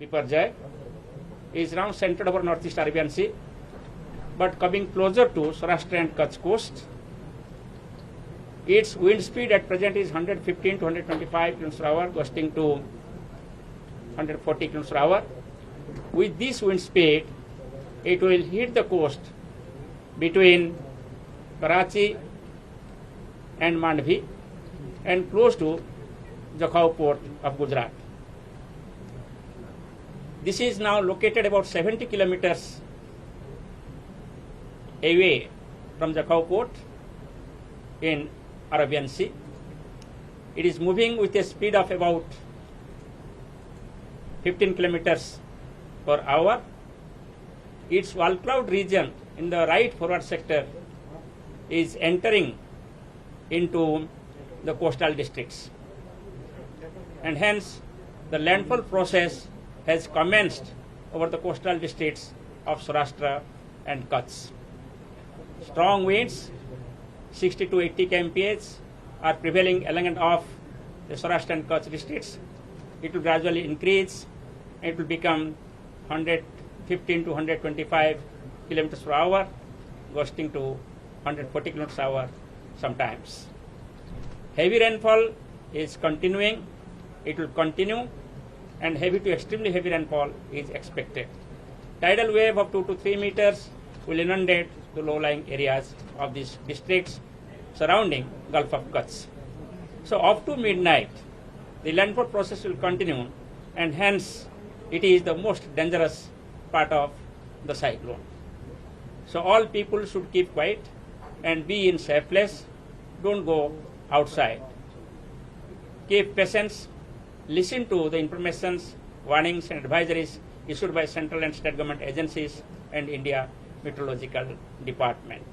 Biparjoy is now centered over Northeast Arabian Sea, but coming closer to Saurashtra and Kutch coast. Its wind speed at present is 115 to 125 km per hour, gusting to 140 km per hour. With this wind speed, it will hit the coast between Karachi and Mandvi and close to Jakhau port of Gujarat. This is now located about 70 kilometers away from Jakhau port in Arabian Sea. It is moving with a speed of about 15 kilometers per hour. Its wall cloud region in the right forward sector is entering into the coastal districts, and hence the landfall process has commenced over the coastal districts of Saurashtra and Kutch. Strong winds 60 to 80 kmph are prevailing along and off the Saurashtra and Kutch districts. It will gradually increase and it will become 115 to 125 kilometers per hour, gusting to 140 kilometers per hour sometimes. Heavy rainfall is continuing. It will continue, and heavy to extremely heavy rainfall is expected. Tidal wave of 2 to 3 meters will inundate the low-lying areas of these districts surrounding Gulf of Kutch. So up to midnight, the landfall process will continue, and hence it is the most dangerous part of the cyclone. So all people should keep quiet and be in safe place. Don't go outside. Keep patience. Listen to the informations, warnings and advisories issued by central and state government agencies and India Meteorological Department.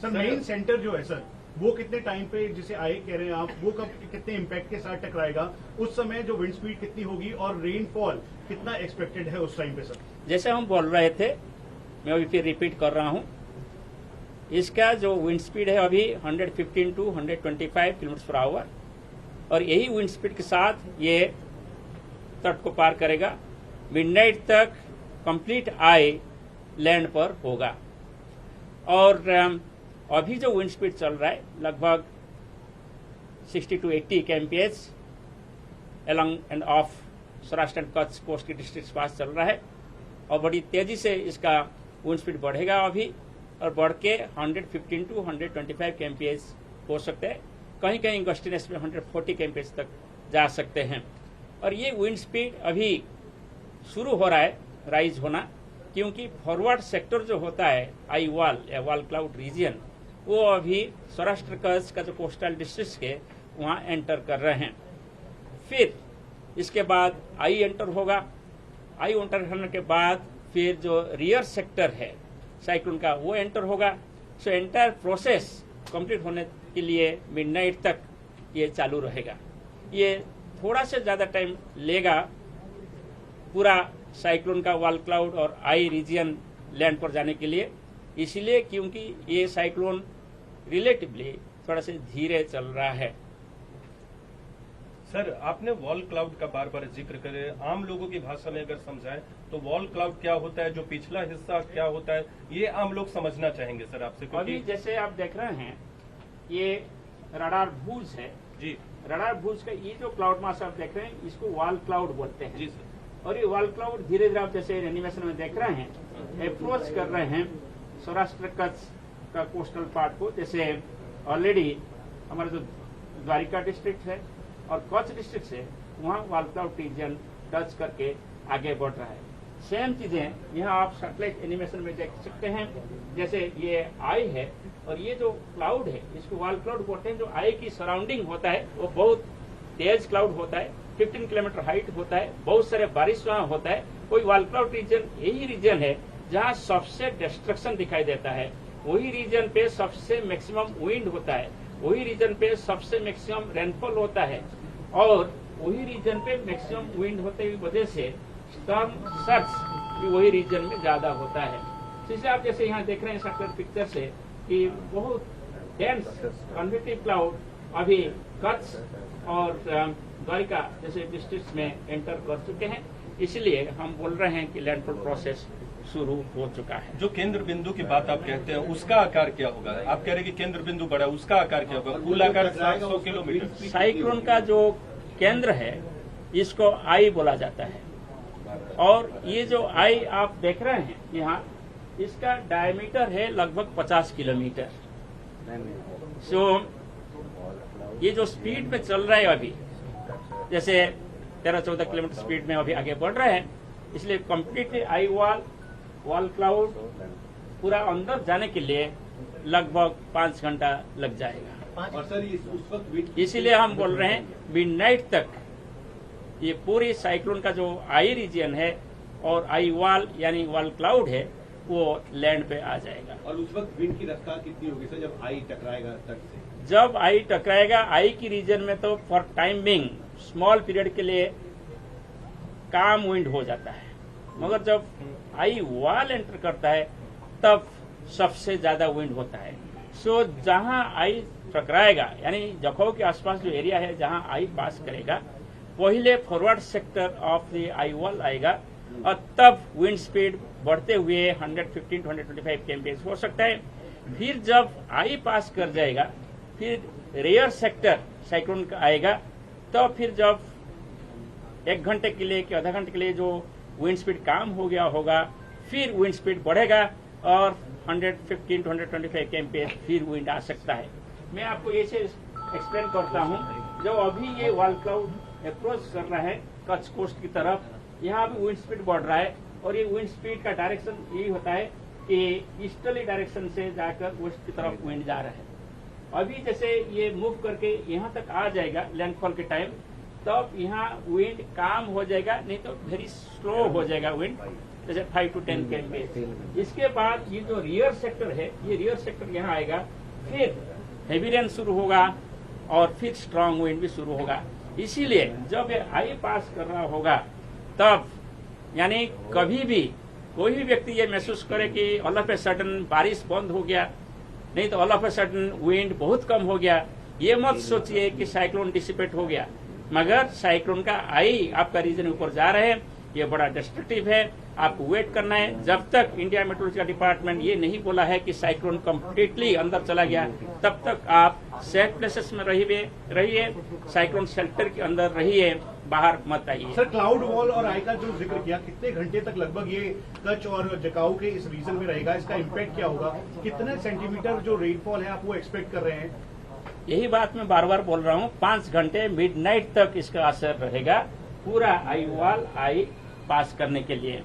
Sir main centre जो है sir वो कितने time पे जिसे आए कह रहे हैं आप, वो कब कितने इम्पैक्ट के साथ टकराएगा, उस समय जो विंड स्पीड कितनी होगी और रेनफॉल कितना एक्सपेक्टेड है उस टाइम पे सर? जैसे हम बोल रहे थे, मैं अभी फिर रिपीट कर रहा हूँ, इसका जो विंड स्पीड है अभी 115 टू 125 किलोमीटर पर आवर, और यही विंड स्पीड के साथ ये तट को पार करेगा। मिडनाइट तक कंप्लीट आई लैंड पर होगा। और अभी जो विंड स्पीड चल रहा है लगभग 60 to 80 kmph along and off Saurashtra and Kutch coast के डिस्ट्रिक्ट के पास चल रहा है, और बड़ी तेजी से इसका विंड स्पीड बढ़ेगा अभी, और बढ़ के 115 टू 125 kmph हो सकते हैं। कहीं कहीं गस्टिनेस में 140 kmph तक जा सकते हैं। और ये विंड स्पीड अभी शुरू हो रहा है राइज होना, क्योंकि फॉरवर्ड सेक्टर जो होता है आई वॉल या वॉल क्लाउड रीजन, वो अभी सौराष्ट्र कच्छ का जो कोस्टल डिस्ट्रिक्ट के वहाँ एंटर कर रहे हैं। फिर इसके बाद आई एंटर होगा। आई एंटर होने के बाद फिर जो रियर सेक्टर है साइक्लोन का वो एंटर होगा। सो एंटायर प्रोसेस कंप्लीट होने के लिए मिडनाइट तक ये चालू रहेगा। ये थोड़ा से ज़्यादा टाइम लेगा पूरा साइक्लोन का वॉल क्लाउड और आई रीजन लैंड पर जाने के लिए, इसलिए क्योंकि ये साइक्लोन रिलेटिवली थोड़ा से धीरे चल रहा है। सर, आपने वॉल क्लाउड का बार बार जिक्र करे, आम लोगों की भाषा में अगर समझाएं तो वॉल क्लाउड क्या होता है, जो पिछला हिस्सा क्या होता है, ये आम लोग समझना चाहेंगे सर आपसे। अभी जैसे आप देख रहे हैं ये रडार भूज है जी, रडार भूज का ये जो क्लाउड मास आप देख रहे हैं इसको वॉल क्लाउड बोलते हैं जी सर। और ये वॉल क्लाउड धीरे धीरे आप जैसे एनिमेशन में देख रहे हैं अप्रोच कर रहे हैं सौराष्ट्र कच्छ का कोस्टल पार्ट को। जैसे ऑलरेडी हमारा जो द्वारिका डिस्ट्रिक्ट है और कच्छ डिस्ट्रिक्ट से वहाँ वॉल क्लाउड रीजन टच करके आगे बढ़ रहा है। सेम चीजें यहाँ आप सैटेलाइट एनिमेशन में देख सकते हैं। जैसे ये आई है और ये जो क्लाउड है इसको वॉल क्लाउड बोलते हैं। जो आई की सराउंडिंग होता है वो बहुत तेज क्लाउड होता है, 15 किलोमीटर हाइट होता है, बहुत सारे बारिश वहाँ होता है। कोई वॉल क्लाउड रीजन यही रीजन है जहाँ सबसे डिस्ट्रक्शन दिखाई देता है, वही रीजन पे सबसे मैक्सिमम विंड होता है, वही रीजन पे सबसे मैक्सिमम रेनफॉल होता है, और वही रीजन पे मैक्सिमम विंड होते की वजह से स्टॉर्म सर्च भी वही रीजन में ज्यादा होता है। इसलिए आप जैसे यहाँ देख रहे हैं सैटेलाइट पिक्चर से कि बहुत डेंस कन्वेक्टिव क्लाउड अभी कच्छ और द्वारिका जैसे डिस्ट्रिक्ट में एंटर कर चुके हैं। इसलिए हम बोल रहे हैं कि लैंडफॉल प्रोसेस शुरू हो चुका है। जो केंद्र बिंदु की बात आप कहते हैं उसका आकार क्या होगा? आप कह रहे हैं कि केंद्र बिंदु बड़ा, उसका आकार क्या होगा? कुल आकार 700 किलोमीटर। साइक्लोन का जो केंद्र है इसको आई बोला जाता है, और ये जो आई आप देख रहे हैं यहाँ, इसका डायमीटर है लगभग 50 किलोमीटर। सो ये जो स्पीड में चल रहा है अभी, जैसे 13-14 किलोमीटर स्पीड में अभी आगे बढ़ रहे हैं, इसलिए कंप्लीटली आई वॉल क्लाउड पूरा अंदर जाने के लिए लगभग 5 घंटा लग जाएगा। और सर उस वक्त इसीलिए हम बोल रहे हैं मिडनाइट तक ये पूरी साइक्लोन का जो आई रीजन है और आई वॉल यानी वॉल क्लाउड है वो लैंड पे आ जाएगा। और उस वक्त विंड की रफ्तार कितनी होगी सर जब आई टकराएगा तट से? जब आई टकराएगा, आई की रीजन में तो for time being small period के लिए काम विंड हो जाता है, मगर जब आई वॉल एंटर करता है तब सबसे ज्यादा विंड होता है। सो जहां आई टकराएगा यानी जखौ के आसपास जो एरिया है जहां आई पास करेगा, पहले forward sector of the eye wall आएगा और तब विंड स्पीड बढ़ते हुए 115 to 125 kmph हो सकता है। फिर जब आई पास कर जाएगा, फिर रेयर सेक्टर साइक्लोन का आएगा, तो फिर जब 1 घंटे के लिए कि आधा घंटे के लिए जो विंड स्पीड कम हो गया होगा, फिर विंड स्पीड बढ़ेगा और 115 to 125 kmph फिर विंड आ सकता है। मैं आपको ये एक्सप्लेन करता हूँ। जब अभी ये वॉल क्लाउड अप्रोच कर रहा है कच्छ कोस्ट की तरफ, यहाँ भी विंड स्पीड बढ़ रहा है और ये विंड स्पीड का डायरेक्शन यही होता है कि ईस्टर्ली डायरेक्शन से जाकर वेस्ट की तरफ विंड जा रहा है। अभी जैसे ये मूव करके यहाँ तक आ जाएगा लैंडफॉल के टाइम, तब यहाँ विंड काम हो जाएगा, नहीं तो वेरी स्लो हो जाएगा विंड, जैसे 5 to 10 kmph। इसके बाद ये जो रियर सेक्टर है, ये रियर सेक्टर यहाँ आएगा, फिर हेवी रेन शुरू होगा और फिर स्ट्रांग विंड भी शुरू होगा। इसीलिए जब ये आई पास कर रहा होगा तब यानी कभी भी कोई भी व्यक्ति ये महसूस करे कि ऑल ऑफ ए सडन बारिश बंद हो गया, नहीं तो all of a sudden wind बहुत कम हो गया, ये मत सोचिए कि साइक्लोन डिसिपेट हो गया। मगर साइक्लोन का आई आपका रीजन ऊपर जा रहे हैं, ये बड़ा डिस्ट्रक्टिव है, आपको वेट करना है। जब तक इंडिया मेट्रोलॉजिकल डिपार्टमेंट ये नहीं बोला है कि साइक्लोन कंप्लीटली अंदर चला गया, तब तक आप सेफ प्लेसेस में रहिए, साइक्लोन शेल्टर के अंदर रहिए, बाहर मत आइए। सर क्लाउड वॉल और आई का जो जिक्र किया, कितने घंटे तक लगभग ये कच्छ और जकाऊ के इस रीजन में रहेगा? इसका इम्पैक्ट क्या होगा? कितने सेंटीमीटर जो रेनफॉल है आप वो एक्सपेक्ट कर रहे हैं? यही बात मैं बार बार बोल रहा हूँ, 5 घंटे मिडनाइट तक इसका असर रहेगा पूरा आई वॉल आई पास करने के लिए।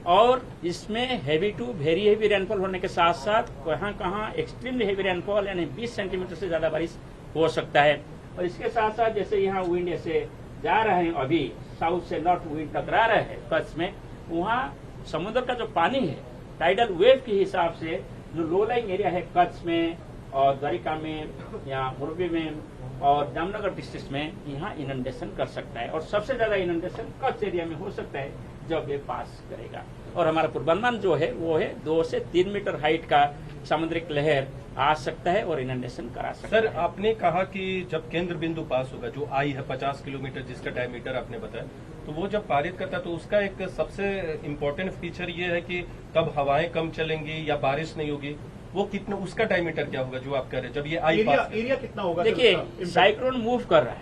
और इसमें heavy to very heavy rainfall होने के साथ साथ कहाँ कहाँ एक्सट्रीमली हेवी रेनफॉल यानी 20 सेंटीमीटर से ज्यादा बारिश हो सकता है। और इसके साथ साथ जैसे यहाँ विंड ऐसे जा रहे हैं, अभी साउथ से नॉर्थ विंड टकरा रहे हैं कच्छ में, वहाँ समुद्र का जो पानी है टाइडल वेव के हिसाब से जो लो लाइंग एरिया है कच्छ में और द्वारिका में या मोरबी में और जामनगर डिस्ट्रिक्ट में, यहाँ इनंडेशन कर सकता है। और सबसे ज्यादा इनंडेशन कच्छ एरिया में हो सकता है जब ये पास करेगा। और हमारा पूर्वानुमान जो है वो है 2 से 3 मीटर हाइट का सामुद्रिक लहर आ सकता है और इनंडेशन करा सकता है। सर आपने कहा कि जब केंद्र बिंदु पास होगा, जो आई है 50 किलोमीटर जिसका डायमीटर आपने बताया, तो वो जब पारित करता है तो उसका एक सबसे इम्पोर्टेंट फीचर ये है कि तब हवाएं कम चलेंगी या बारिश नहीं होगी। वो कितना, उसका डायमीटर क्या होगा जो आप कह रहे हैं जब ये आई पास? एरिया कितना होगा? देखिए साइक्लोन मूव कर रहा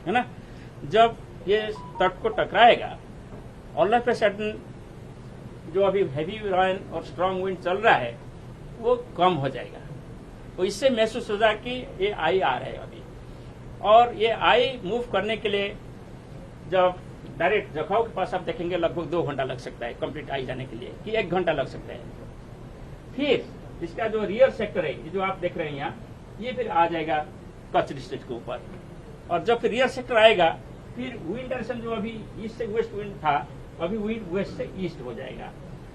है ना, जब ये तट को टकराएगा ऑल ऑफ ए सडन जो अभी हैवी रेन और स्ट्रांग विंड चल रहा है वो कम हो जाएगा। तो इससे महसूस होगा कि ये आई आ रहा है अभी, और ये आई मूव करने के लिए जब डायरेक्ट जखाऊ के पास आप देखेंगे लगभग 2 घंटा लग सकता है कंप्लीट आई जाने के लिए, कि 1 घंटा लग सकता है। फिर इसका जो रियर सेक्टर है, ये जो आप देख रहे हैं यहाँ, ये फिर आ जाएगा कच्छ डिस्ट्रिक्ट के ऊपर। और जब फिर रियर सेक्टर आएगा, फिर विंड डायरेक्शन जो अभी ईस्ट से वेस्ट विंड था, अभी विंड वेस्ट से ईस्ट हो जाएगा,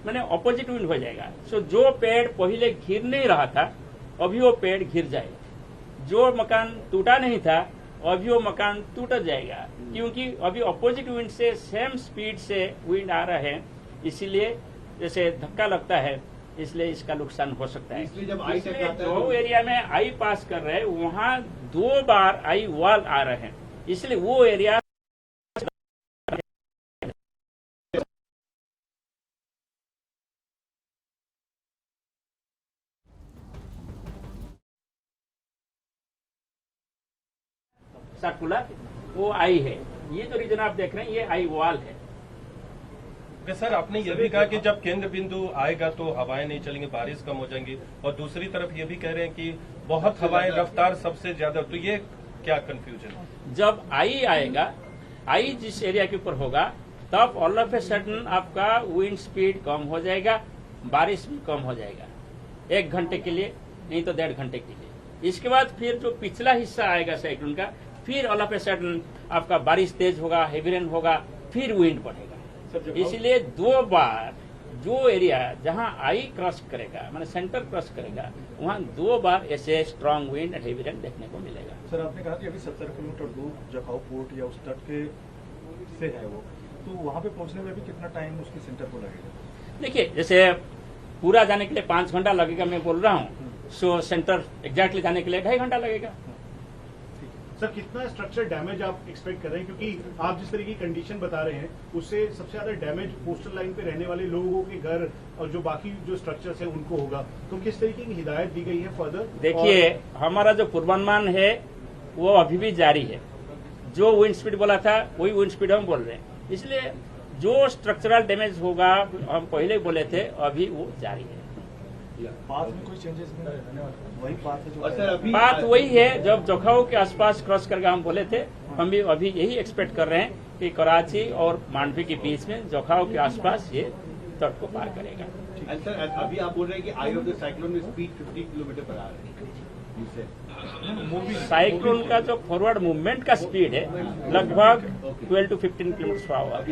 मैंने ऑपोजिट विंड हो जाएगा। सो जो पेड़ पहले घिर नहीं रहा था अभी वो पेड़ घिर जाएगा, जो मकान टूटा नहीं था अभी वो मकान टूट जाएगा, क्योंकि अभी ऑपोजिट विंड से सेम स्पीड से विंड आ रहा है, इसीलिए जैसे धक्का लगता है, इसलिए इसका नुकसान हो सकता है। इसलिए जब आई टकराता है जो एरिया में आई पास कर रहे हैं वहाँ 2 बार आई वॉल आ रहे हैं, इसलिए वो एरिया सर्कुलर, वो आई है। ये जो रीजन आप देख रहे हैं ये आई वॉल है। कि सर आपने ये भी कहा कि जब केंद्र बिंदु आएगा तो हवाएं नहीं चलेंगी, बारिश कम हो जाएंगी, और दूसरी तरफ ये भी कह रहे हैं कि बहुत हवाएं, रफ्तार सबसे ज्यादा, तो ये क्या कंफ्यूजन है? जब आई आएगा, आई जिस एरिया के ऊपर होगा तब ऑल ऑफ ए सडन आपका विंड स्पीड कम हो जाएगा, बारिश भी कम हो जाएगा 1 घंटे के लिए, नहीं तो 1.5 घंटे के लिए। इसके बाद फिर जो पिछला हिस्सा आएगा साइक्लोन का, फिर ऑल ऑफ ए सडन आपका बारिश तेज होगा, हेवी रेन होगा, फिर विंड बढ़ेगा। इसलिए 2 बार जो एरिया जहां आई क्रॉस करेगा, माने सेंटर क्रॉस करेगा, वहां 2 बार ऐसे strong wind and heavy rain देखने को मिलेगा। सर आपने कहा कि अभी 70 किलोमीटर दूर जखाऊ पोर्ट या उस तट के से है वो, तो वहाँ पे पहुँचने में भी कितना टाइम उसके सेंटर को लगेगा? देखिए, जैसे पूरा जाने के लिए 5 घंटा लगेगा मैं बोल रहा हूँ, सो सेंटर एग्जैक्टली जाने के लिए 2.5 घंटा लगेगा। सर कितना स्ट्रक्चर डैमेज आप एक्सपेक्ट कर रहे हैं, क्योंकि आप जिस तरह की कंडीशन बता रहे हैं उससे सबसे ज्यादा डैमेज कोस्टल लाइन पे रहने वाले लोगों के घर और जो बाकी जो स्ट्रक्चर्स हैं उनको होगा, तो किस तरीके की हिदायत दी गई है फर्दर? देखिए, हमारा जो पूर्वानुमान है वो अभी भी जारी है। जो विंड स्पीड बोला था वही विंड स्पीड हम बोल रहे हैं, इसलिए जो स्ट्रक्चरल डैमेज होगा हम पहले ही बोले थे, अभी वो जारी है। पाथ में कोई चेंजेस नहीं रहने वाला, वही पाथ है और सर जो अभी बात वही है जब जोखाऊ के आसपास क्रॉस करके हम बोले थे, हम भी अभी यही एक्सपेक्ट कर रहे हैं कि कराची और मांडवी के बीच में जोखाऊ के आसपास ये तट को पार करेगा। एंड सर अभी आप बोल रहे हैं कि आई ऑफ द साइक्लोन में स्पीड 50 किलोमीटर पर आ रही है। साइक्लोन का जो फॉरवर्ड मूवमेंट का स्पीड है लगभग 12 to 15 किलोमीटर पर आवर।